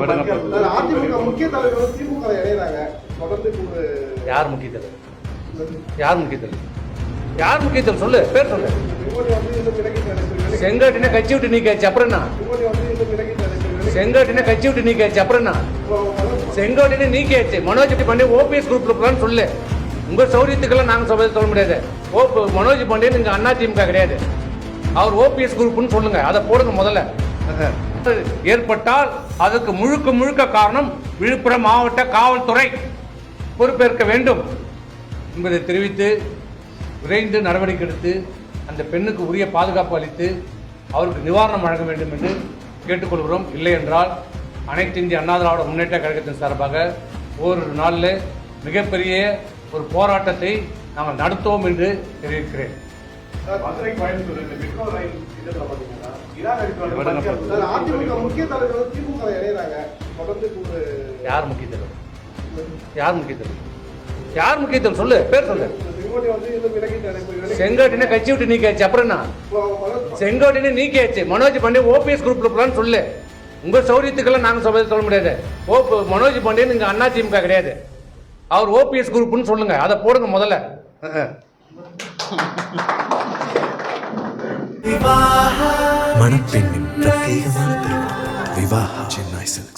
அதிமுக முக்கிய தலைவர்கள் திமுக இணையறாங்க. தொடர்ந்து யார் முக்கிய தலைவர்? யார் முக்கிய தலைவர்? யார் முக்கிய தலைவர்? சொல்லு, பேர் சொல்லு. செங்கோட்டையனை கட்சி விட்டு நீக்காச்சு, அப்புறம் என்ன? செங்கோட்டையனை கட்சி விட்டு நீக்காச்சு, அப்புறம் என்ன? செங்கோட்டையனை நீக்கியாச்சு. மனோஜ் பாண்டியன் ஓபிஎஸ் குரூப்ல போலான்னு சொல்லு. உங்க சௌரியத்துக்கெல்லாம் நாங்க சொல்ல முடியாது. மனோஜ் பாண்டியன் இங்க அண்ணா திமுக கிடையாது, அவர் ஓபிஎஸ் குரூப்னு சொல்லுங்க. அதை போடுங்க முதல்ல. ஏற்பட்டால் அதுக்கு முழுக்க முழுக்க காரணம் விழுப்புரம் மாவட்ட காவல்துறை பொறுப்பேற்க வேண்டும் என்பதை தெரிவித்து விரைந்து நடவடிக்கை எடுத்து அந்த பெண்ணுக்கு உரிய பாதுகாப்பு அளித்து அவருக்கு நிவாரணம் வழங்க வேண்டும் என்று கேட்டுக்கொள்கிறோம். இல்லை என்றால் அனைத்து இந்திய அண்ணா திராவிட முன்னேற்ற கழகத்தின் சார்பாக ஓரிரு நாளில் மிகப்பெரிய ஒரு போராட்டத்தை நாங்கள் நடத்துவோம் என்று தெரிவிக்கிறேன். அதிமுக முக்கிய தலைவர்கள் திமுக இணையறாங்க. தொடர்ந்து யார் முக்கிய தலைவர்? யார் முக்கிய தலைவர்? யார் முக்கிய தலைவர்? சொல்லு, பேர் சொல்லு. செங்கோட்டையனை கட்சி விட்டு நீக்கியாச்சு, அப்புறம் என்ன? செங்கோட்டையனை நீக்கியாச்சு. மனோஜ் பாண்டியன் ஓபிஎஸ் குரூப்ல போலான்னு சொல்லு. உங்க சௌரியத்துக்கெல்லாம் நாங்க சொல்ல முடியாது. மனோஜ் பாண்டியன் இங்க அண்ணா திமுக கிடையாது, அவர் ஓபிஎஸ் குரூப்னு சொல்லுங்க. அதை போடுங்க முதல்ல. மணப்பெண்ணின் பிரத்யேகமான திருமணம் விவாஹா சென்னை சில்க்ஸ்.